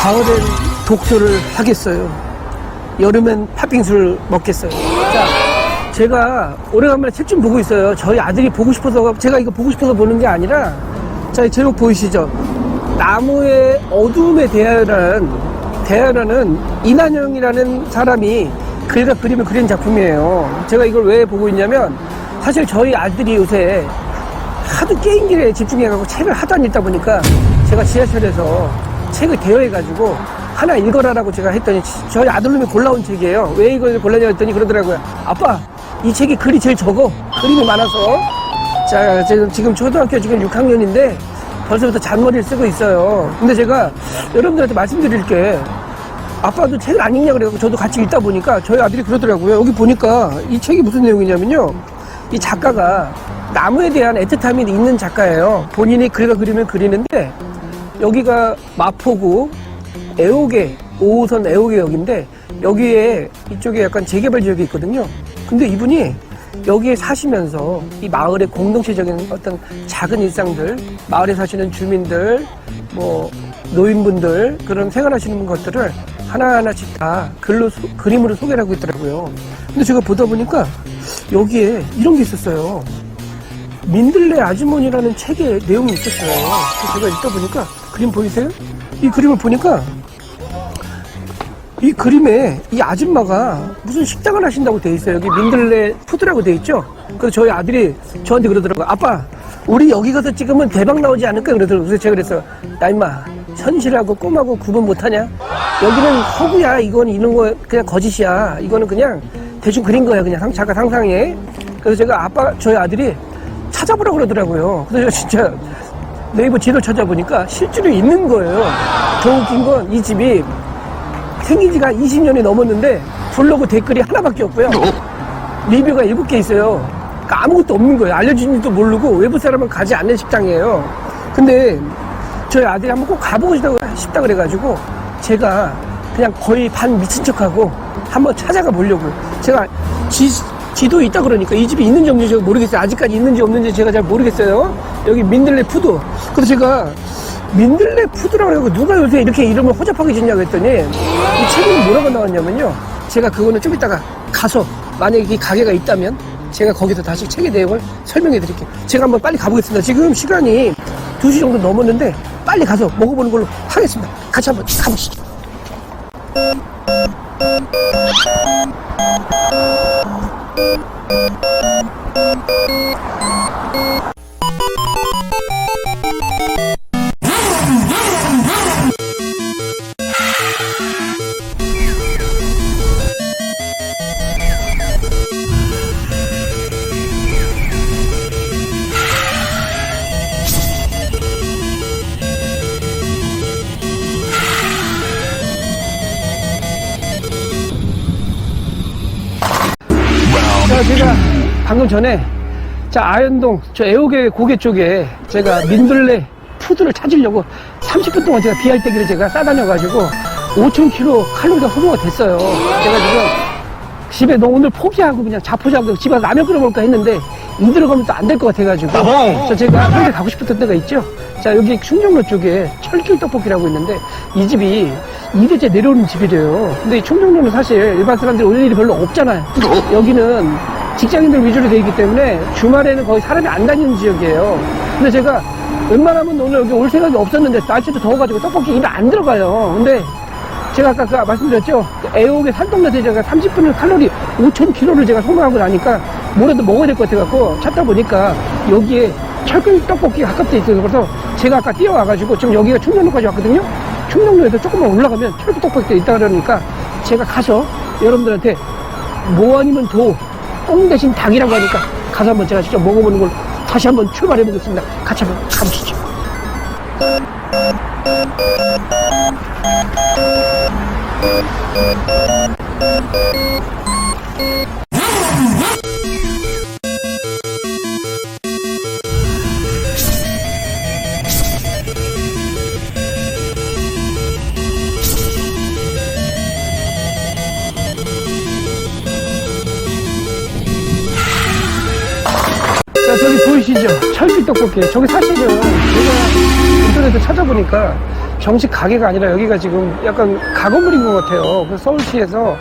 가을엔 독서를 하겠어요. 여름엔 팥빙수를 먹겠어요. 자, 제가 오래간만에 책 좀 보고 있어요. 저희 아들이 보고 싶어서, 제가 이거 보고 싶어서 보는 게 아니라, 자, 제목 보이시죠? 나무의 어두움에 대하라는 이난영이라는 사람이 글과 그림을 그린 작품이에요. 제가 이걸 왜 보고 있냐면, 사실 저희 아들이 요새 하도 게임기에 집중해가지고 책을 하도 안 읽다 보니까 제가 지하철에서 책을 대여해가지고 하나 읽어라라고 제가 했더니 저희 아들놈이 골라온 책이에요. 왜 이걸 골랐냐 했더니 그러더라고요. 아빠, 이 책이 글이 제일 적어. 그림이 많아서. 자, 지금 초등학교 지금 6학년인데 벌써부터 잔머리를 쓰고 있어요. 근데 제가 여러분들한테 말씀드릴 게, 아빠도 책을 안 읽냐 그래서 저도 같이 읽다 보니까 저희 아들이 그러더라고요. 여기 보니까 이 책이 무슨 내용이냐면요, 이 작가가 나무에 대한 애틋함이 있는 작가예요. 본인이 글과 그림을 그리는데, 여기가 마포구 애호계 5호선 애호계역인데, 여기에 이쪽에 약간 재개발 지역이 있거든요. 근데 이분이 여기에 사시면서 이 마을의 공동체적인 어떤 작은 일상들, 마을에 사시는 주민들, 뭐 노인분들, 그런 생활하시는 것들을 하나하나씩 다 그림으로 소개를 하고 있더라고요. 근데 제가 보다 보니까 여기에 이런 게 있었어요. 민들레 아주머니라는 책에 내용이 있었어요. 그래서 제가 읽다 보니까, 그림 보이세요? 이 그림을 보니까 이 그림에 이 아줌마가 무슨 식당을 하신다고 돼 있어요. 여기 민들레 푸드라고 돼 있죠. 그래서 저희 아들이 저한테 그러더라고요. 아빠, 우리 여기 가서 찍으면 대박 나오지 않을까? 그러더라고요. 그래서 제가 그랬어요. 야, 임마, 현실하고 꿈하고 구분 못하냐? 여기는 허구야. 이건 이런 거 그냥 거짓이야. 이거는 그냥 대충 그린 거야. 그냥 작가 상상해. 그래서 제가 저희 아들이 찾아보라고 그러더라고요. 그래서 진짜 네이버 지도 찾아보니까 실제로 있는 거예요. 더 웃긴 건 이 집이 생긴 지가 20년이 넘었는데 블로그 댓글이 하나밖에 없고요. 리뷰가 7개 있어요. 그러니까 아무것도 없는 거예요. 알려주는지도 모르고 외부 사람은 가지 않는 식당이에요. 근데 저희 아들이 한번 꼭 가보고 싶다 그래가지고 제가 그냥 거의 반 미친 척하고 한번 찾아가 보려고요. 제가 지도에 있다 그러니까 이 집이 있는지 없는지 모르겠어요. 아직까지 있는지 없는지 제가 잘 모르겠어요. 여기 민들레 푸드. 그래서 제가 민들레 푸드라고 해서 누가 요새 이렇게 이름을 허접하게 짓냐고 했더니, 이 책에 뭐라고 나왔냐면요, 제가 그거는 좀 이따가 가서 만약에 이 가게가 있다면 제가 거기서 다시 책의 내용을 설명해 드릴게요. 제가 한번 빨리 가보겠습니다. 지금 시간이 2시 정도 넘었는데 빨리 가서 먹어보는 걸로 하겠습니다. 같이 한번 가보시죠. 자, 제가 방금 전에 아현동 저 애호계 고개 쪽에 제가 민들레 푸드를 찾으려고 30분 동안 제가 비알떼기를 제가 싸다녀가지고 5,000kcal 소모가 됐어요. 제가 지금 집에 너 오늘 포기하고 그냥 자포자고 집에 가서 라면 끓여 먹을까 했는데 이 들어가면 또 안 될 것 같아가지고, 그래서 제가 한테 가고 싶었던 데가 있죠. 자, 여기 충정로 쪽에 철길 떡볶이라고 있는데 이 집이 2대째 내려오는 집이래요. 근데 이 충정로는 사실 일반 사람들이 올 일이 별로 없잖아요. 여기는 직장인들 위주로 되어 있기 때문에 주말에는 거의 사람이 안 다니는 지역이에요. 근데 제가 웬만하면 오늘 여기 올 생각이 없었는데 날씨도 더워가지고 떡볶이 입에 안 들어가요. 근데 제가 아까 말씀드렸죠. 애호계 산동네에서 제가 30분을 칼로리 5,000kcal를 제가 소모하고 나니까 뭐라도 먹어야 될 것 같아갖고 찾다 보니까 여기에 철길 떡볶이가 가깝게 있어요. 그래서 제가 아까 뛰어와가지고 지금 여기가 충정로까지 왔거든요. 충정로에서 조금만 올라가면 철길 떡볶이가 있다 그러니까 제가 가서 여러분들한테 뭐 아니면 똥 대신 닭이라고 하니까 가서 한번 제가 직접 먹어보는 걸 다시 한번 출발해 보겠습니다. 같이 한번 가보시죠. 자, 저기 보이시죠? 철길 떡볶이. 저기 사실은 제가 인터넷에 찾아보니까 정식 가게가 아니라 여기가 지금 약간 가건물인 것 같아요. 그래서 서울시에서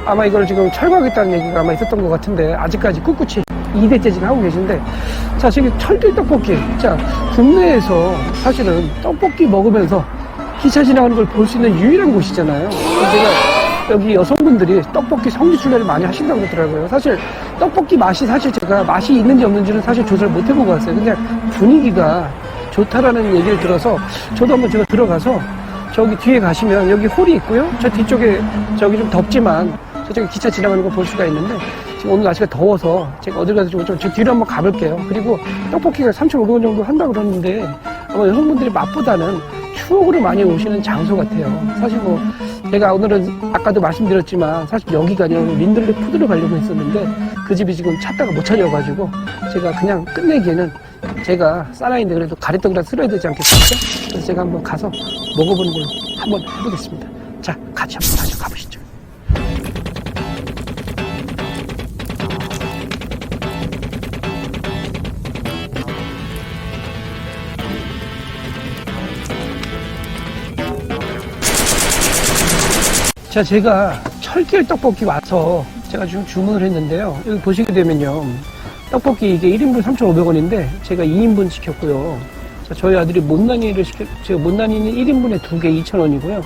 아마 이걸 지금 철거하겠다는 얘기가 아마 있었던 것 같은데 아직까지 꿋꿋이 2대째 지금 하고 계신데, 자, 지금 철길 떡볶이. 자, 국내에서 사실은 떡볶이 먹으면서 기차 지나가는 걸 볼 수 있는 유일한 곳이잖아요. 제가 여기 여성분들이 떡볶이 성지순례를 많이 하신다고 그러더라고요. 사실 떡볶이 맛이 사실 제가 맛이 있는지 없는지는 사실 조사를 못 해보고 왔어요. 근데 분위기가 좋다라는 얘기를 들어서 저도 한번 제가 들어가서 저기 뒤에 가시면 여기 홀이 있고요. 저 뒤쪽에 저기 좀 덥지만 저쪽에 기차 지나가는 거 볼 수가 있는데, 지금 오늘 날씨가 더워서 제가 어딜 가서 좀 저 뒤로 한번 가볼게요. 그리고 떡볶이가 3,500원 정도 한다고 그러는데 아마 여성분들이 맛보다는 추억으로 많이 오시는 장소 같아요. 사실 뭐 제가 오늘은 아까도 말씀드렸지만 사실 여기가 아니라 민들레 푸드로 가려고 했었는데 그 집이 지금 찾다가 못 찾아가지고 제가 그냥 끝내기에는 제가 사나이인데 그래도 가래떡이라 쓸어야 되지 않겠습니까? 그래서 제가 한번 가서 먹어보는 걸로 한번 해보겠습니다. 자, 같이 한번 가보시죠. 자, 제가 철길 떡볶이 와서 제가 지금 주문을 했는데요. 여기 보시게 되면요. 떡볶이 이게 1인분 3,500원인데 제가 2인분 시켰고요. 자, 저희 아들이 못난이를 제가 못난이는 1인분에 2개 2,000원이고요.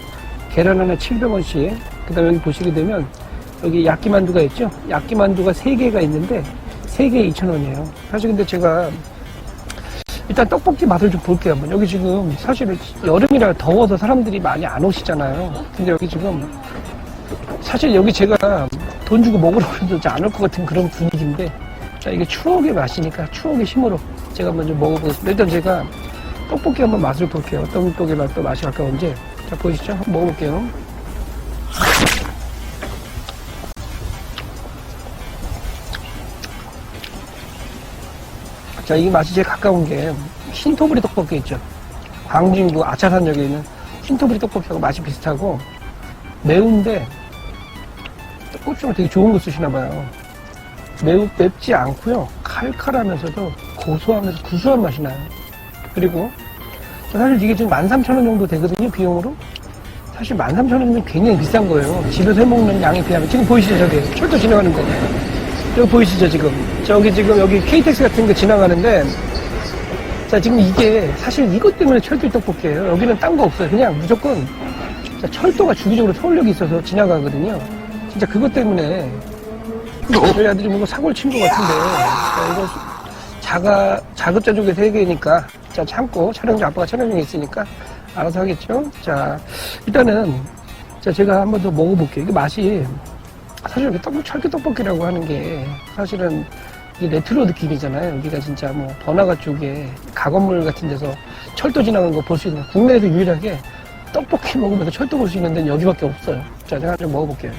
계란 하나 700원씩. 그 다음에 여기 보시게 되면 여기 야끼만두가 있죠. 야끼만두가 3개가 있는데 3개 2,000원이에요. 사실 근데 제가 일단 떡볶이 맛을 좀 볼게요. 한번. 여기 지금 사실 여름이라 더워서 사람들이 많이 안 오시잖아요. 근데 여기 지금 사실 여기 제가 돈 주고 먹으러 오는지 안 올 것 같은 그런 분위기인데, 자, 이게 추억의 맛이니까 추억의 힘으로 제가 한번 좀 먹어보겠습니다. 일단 제가 떡볶이 한번 맛을 볼게요. 어떤 떡볶이 맛도 맛이 가까운지. 자, 보이시죠? 한번 먹어볼게요. 자, 이 맛이 제일 가까운 게 흰토브리 떡볶이 있죠. 광진구 아차산역에 있는 흰토브리 떡볶이하고 맛이 비슷하고 매운데 고추를 되게 좋은 거 쓰시나 봐요. 맵지 않고요. 칼칼하면서도 고소하면서 구수한 맛이 나요. 그리고 사실 이게 지금 13,000원 정도 되거든요, 비용으로. 사실 13,000원이면 굉장히 비싼 거예요. 집에서 해먹는 양에 비하면. 지금 보이시죠, 저기 철도 지나가는 거. 여기 보이시죠, 지금. 저기 지금 여기 KTX 같은 거 지나가는데, 자, 지금 이게 사실 이것 때문에 철길 떡볶이에요. 여기는 딴 거 없어요. 그냥 무조건 자, 철도가 주기적으로 서울역이 있어서 지나가거든요. 진짜 그것 때문에 저희 아들이 뭔가 사고를 친 것 같은데, 자, 이거 자급자족의 세계니까 자, 참고 촬영장 아빠가 촬영장에 있으니까 알아서 하겠죠. 자, 일단은 자, 제가 한번 더 먹어볼게요. 이게 맛이 사실 여기 철길 떡볶이라고 하는 게 사실은 이 레트로 느낌이잖아요. 여기가 진짜 뭐 번화가 쪽에 가건물 같은 데서 철도 지나가는 거 볼 수 있는, 국내에서 유일하게 떡볶이 먹으면서 철도 볼 수 있는 데는 여기밖에 없어요. 자, 제가 좀 먹어볼게요.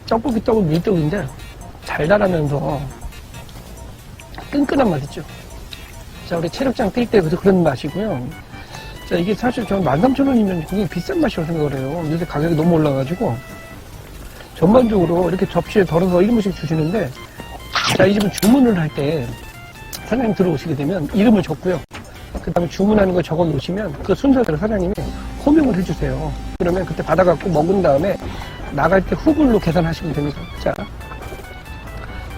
떡볶이 떡은 밀떡인데 달달하면서 끈끈한 맛 있죠. 자, 우리 체력장 뛸 때 그런 맛이고요. 자, 이게 사실 저는 13,000원이면 굉장히 비싼 맛이라고 생각을 해요. 요새 가격이 너무 올라가지고 전반적으로 이렇게 접시에 덜어서 1인분씩 주시는데, 자, 이 집은 주문을 할 때 사장님 들어오시게 되면 이름을 적고요. 그 다음에 주문하는 걸 적어 놓으시면 그 순서대로 사장님이 호명을 해주세요. 그러면 그때 받아갖고 먹은 다음에 나갈 때 후불로 계산하시면 됩니다. 자,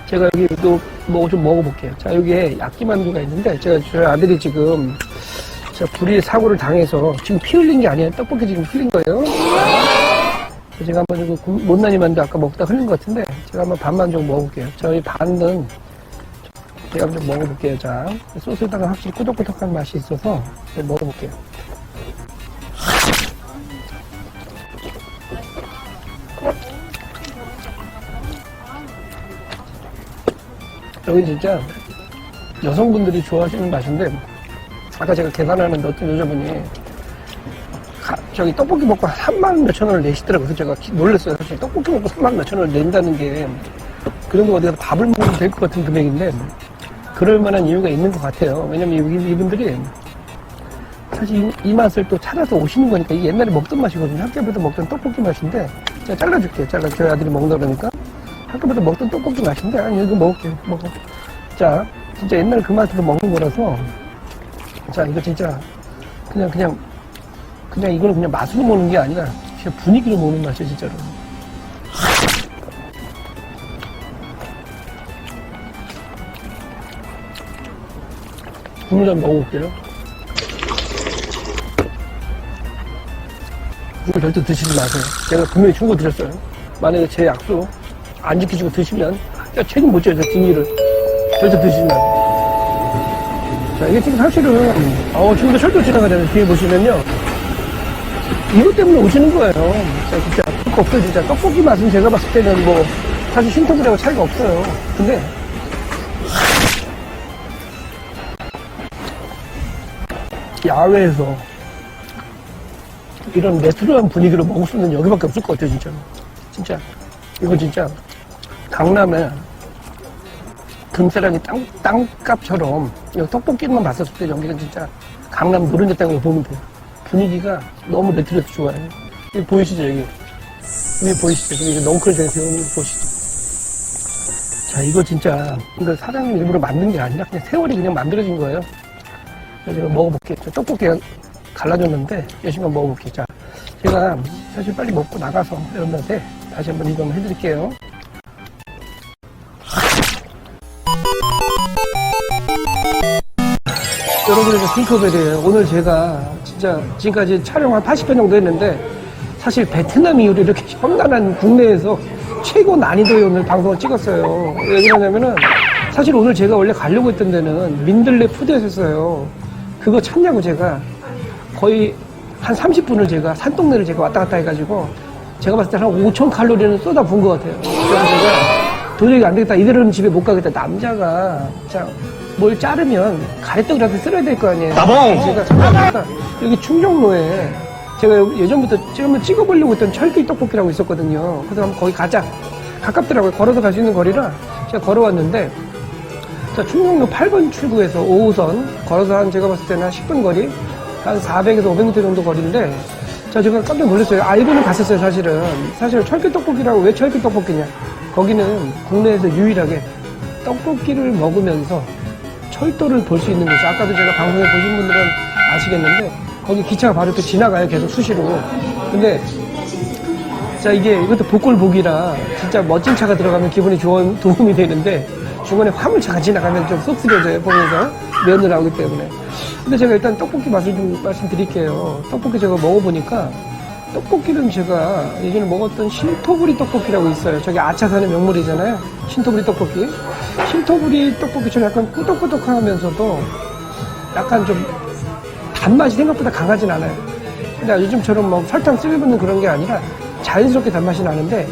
제가 여기 또 뭐 좀 먹어볼게요. 자, 여기에 야끼만두가 있는데 저희 아들이 지금 불의 사고를 당해서 지금 피 흘린 게 아니에요. 떡볶이 지금 흘린 거예요. 제가 한번 이거 못난이 만두 아까 먹다 흘린 것 같은데 제가 한번 반만 좀 먹어볼게요. 저희 반은 제가 좀 먹어볼게요. 자, 소스에다가 확실히 꾸덕꾸덕한 맛이 있어서 먹어볼게요. 여기 진짜 여성분들이 좋아하시는 맛인데, 아까 제가 계산하는데 어떤 여자분이 저기 떡볶이 먹고 3만 몇천 원을 내시더라고요. 그래서 제가 놀랐어요. 사실 떡볶이 먹고 3만 몇천 원을 낸다는 게 그 정도 어디 가서 밥을 먹으면 될 것 같은 금액인데 그럴 만한 이유가 있는 것 같아요. 왜냐면 이분들이 사실 이 맛을 또 찾아서 오시는 거니까 이게 옛날에 먹던 맛이거든요. 학교부터 먹던 떡볶이 맛인데 제가 잘라줄게요. 저희 아들이 먹는다 그러니까 학교부터 먹던 떡볶이 맛인데 아니 이거 먹을게요. 먹어. 자, 진짜 옛날 그 맛으로 먹는 거라서. 자, 이거 진짜 그냥 이거는 그냥 맛으로 먹는 게 아니라 그냥 분위기로 먹는 맛이에요, 진짜로. 국물 좀 먹어볼게요. 이거 절대 드시지 마세요. 제가 분명히 충고 드렸어요. 만약에 제 약속 안 지키시고 드시면 책임 못 져요, 뒷일을. 절대 드시지 마세요. 자, 이게 지금 사실은, 지금도 철도 지나가잖아요. 뒤에 보시면요. 이것 때문에 오시는 거예요. 진짜 그거 없어요, 진짜. 떡볶이 맛은 제가 봤을 때는 뭐, 사실 신터블하고 차이가 없어요. 근데, 야외에서 이런 레트로한 분위기로 먹을 수 있는 여기밖에 없을 것 같아요, 진짜. 진짜. 이거 진짜, 강남에 금세란이 땅값처럼 떡볶이만 봤었을 때 여기는 진짜 강남 노른자 땅으로 보면 돼요. 분위기가 너무 레트로해서 좋아요. 여기 보이시죠, 여기? 여기 보이시죠? 여기 넝클 대세운 보시죠? 자, 이거 진짜, 이거 사장님 일부러 만든 게 아니라 그냥 세월이 그냥 만들어진 거예요. 그래서 제가 먹어볼게요. 떡볶이가 갈라졌는데 열심히 한번 먹어볼게요. 자, 제가 사실 빨리 먹고 나가서 여러분한테 다시 한번 이거 한번 해드릴게요. 여러분에게 핑크벨이에요. 오늘 제가 진짜 지금까지 촬영 한 80편 정도 했는데 사실 베트남 이후로 이렇게 험난한 국내에서 최고 난이도의 오늘 방송을 찍었어요. 왜 그러냐면은 사실 오늘 제가 원래 가려고 했던 데는 민들레 푸드였었어요. 그거 찾냐고 제가 거의 한 30분을 제가 산동네를 제가 왔다 갔다 해가지고 제가 봤을 때 한 5,000 칼로리는 쏟아부은 것 같아요. 그래서 제가 도저히 안 되겠다. 이대로는 집에 못 가겠다. 남자가 자, 뭘 자르면 가래떡이라도 쓸어야 될 거 아니에요. 제가 잠깐 여기 충정로에 제가 예전부터 한번 찍어보려고 했던 철기 떡볶이라고 있었거든요. 그래서 한번 거기 가자. 가깝더라고요. 걸어서 갈 수 있는 거리라 제가 걸어왔는데 자, 충정로 8번 출구에서 5호선 걸어서 한 제가 봤을 때는 한 10분 거리 한 400에서 500m 정도 거리인데 자, 제가 깜짝 놀랐어요. 알고는 갔었어요, 사실은. 사실 철기 떡볶이라고 왜 철기 떡볶이냐. 거기는 국내에서 유일하게 떡볶이를 먹으면서 철도를 볼 수 있는 곳이 아까도 제가 방송에 보신 분들은 아시겠는데 거기 기차가 바로 이렇게 지나가요. 계속 수시로. 근데 자, 이것도 복골복이라 진짜 멋진 차가 들어가면 기분이 도움이 되는데 중간에 화물차가 지나가면 좀 속 쓰려져요. 보면서 면을 나오기 때문에. 근데 제가 일단 떡볶이 맛을 좀 말씀드릴게요. 떡볶이 제가 먹어보니까 떡볶이는 제가 예전에 먹었던 신토부리 떡볶이라고 있어요. 저기 아차산의 명물이잖아요. 신토부리 떡볶이. 신토부리 떡볶이처럼 약간 꾸덕꾸덕하면서도 약간 좀 단맛이 생각보다 강하진 않아요. 근데 요즘처럼 뭐 설탕 쓰리붓는 그런 게 아니라 자연스럽게 단맛이 나는데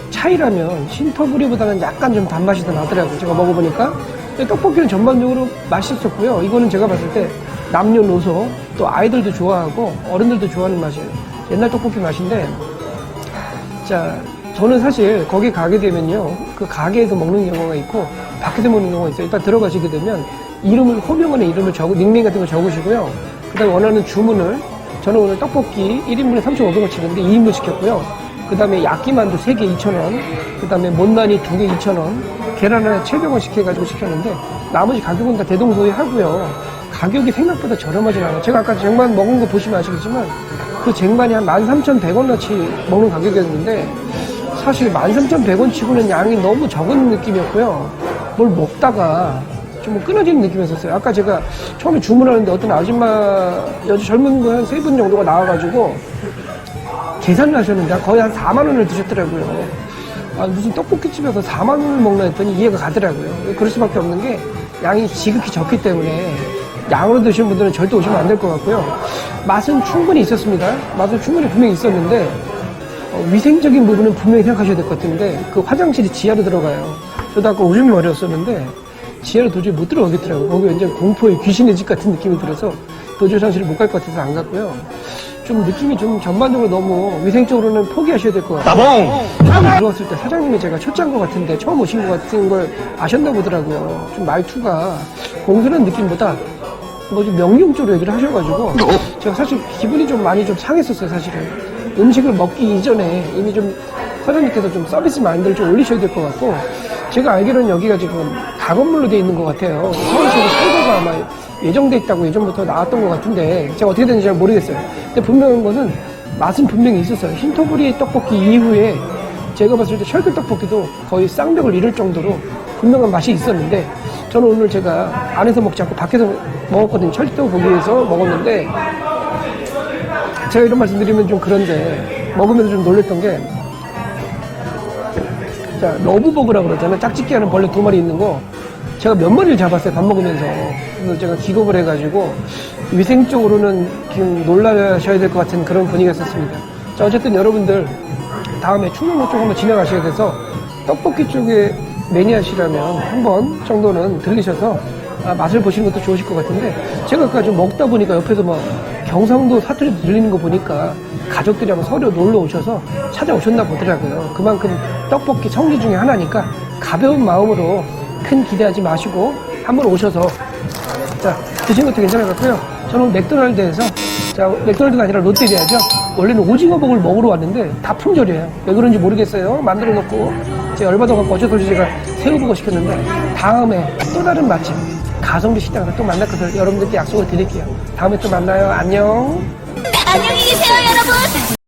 차이라면 신토부리보다는 약간 좀 단맛이 더 나더라고요. 제가 먹어보니까. 근데 떡볶이는 전반적으로 맛있었고요. 이거는 제가 봤을 때 남녀노소 또 아이들도 좋아하고 어른들도 좋아하는 맛이에요. 옛날 떡볶이 맛인데 자, 저는 사실 거기 가게 되면요 그 가게에서 먹는 경우가 있고 밖에서 먹는 경우가 있어요. 일단 들어가시게 되면 이름을 호명안에 이름을 닉네임 같은 걸 적으시고요. 그 다음에 원하는 주문을 저는 오늘 떡볶이 1인분에 3,500원 치는데 2인분 시켰고요. 그 다음에 야끼만두 3개 2,000원, 그 다음에 못난이 2개 2,000원, 계란 하나 700원씩 해가지고 시켰는데 나머지 가격은 다 대동소이하고요. 가격이 생각보다 저렴하진 않아요. 제가 아까 쟁반 먹은 거 보시면 아시겠지만 그 쟁반이 한 13,100원어치 먹는 가격이었는데 사실 13,100원 치고는 양이 너무 적은 느낌이었고요. 뭘 먹다가 좀 끊어지는 느낌이었어요. 아까 제가 처음에 주문하는데 어떤 아줌마, 여자 젊은 분 한 3분 정도가 나와가지고 계산을 하셨는데 거의 한 4만 원을 드셨더라고요. 무슨 떡볶이집에서 4만 원을 먹나 했더니 이해가 가더라고요. 그럴 수밖에 없는 게 양이 지극히 적기 때문에 양으로 드시는 분들은 절대 오시면 안 될 것 같고요. 맛은 충분히 있었습니다. 맛은 충분히 분명히 있었는데 위생적인 부분은 분명히 생각하셔야 될 것 같은데 그 화장실이 지하로 들어가요. 저도 아까 오줌이 마려웠었는데 지하로 도저히 못 들어가겠더라고요. 거기 완전 공포의 귀신의 집 같은 느낌이 들어서 도저히 화장실을 못 갈 것 같아서 안 갔고요. 좀 느낌이 좀 전반적으로 너무 위생적으로는 포기하셔야 될 것 같아요. 처음 들어왔을 때 사장님이 제가 초짜인 것 같은데 처음 오신 것 같은 걸 아셨나 보더라고요. 좀 말투가 공손한 느낌보다 뭐 좀 명령적으로 얘기를 하셔가지고 제가 사실 기분이 좀 많이 좀 상했었어요. 사실은 음식을 먹기 이전에 이미 좀 사장님께서 좀 서비스 마인드를 좀 올리셔야 될 것 같고 제가 알기로는 여기가 지금 다건물로 돼 있는 것 같아요. 서울시에서 철거가 아마 예정돼 있다고 예전부터 나왔던 것 같은데 제가 어떻게 되는지 잘 모르겠어요. 근데 분명한 거는 맛은 분명히 있었어요. 흰토부리 떡볶이 이후에 제가 봤을 때 철근 떡볶이도 거의 쌍벽을 이룰 정도로 분명한 맛이 있었는데 저는 오늘 제가 안에서 먹지 않고 밖에서 먹었거든요. 철떡볶이에서 먹었는데 제가 이런 말씀 드리면 좀 그런데 먹으면서 좀 놀랬던 게 자, 러브버그라고 그러잖아요. 짝짓기 하는 벌레 2마리 있는 거. 제가 몇 마리를 잡았어요, 밥 먹으면서. 그래서 제가 기겁을 해가지고, 위생적으로는 지금 놀라셔야 될 것 같은 그런 분위기였었습니다. 자, 어쨌든 여러분들, 다음에 충남로 쪽 한번 지나가셔야 돼서, 떡볶이 쪽에 매니아시라면 한 번 정도는 들리셔서, 맛을 보시는 것도 좋으실 것 같은데, 제가 아까 좀 먹다 보니까 옆에서 막 경상도 사투리 들리는 거 보니까, 가족들이 한번 서로 놀러 오셔서 찾아오셨나 보더라고요. 그만큼 떡볶이 성지 중에 하나니까 가벼운 마음으로 큰 기대하지 마시고 한번 오셔서 자 드시는 것도 괜찮을 것 같고요. 저는 맥도날드에서 자 맥도날드가 아니라 롯데리아죠. 원래는 오징어볶을 먹으러 왔는데 다 품절이에요. 왜 그런지 모르겠어요. 만들어 놓고 제가 열받아갖고 어쩔 수 없이 제가 새우버거 시켰는데 다음에 또 다른 맛집 가성비 식당에서 또 만났거든요. 여러분들께 약속을 드릴게요. 다음에 또 만나요. 안녕. 안녕히 계세요, 여러분.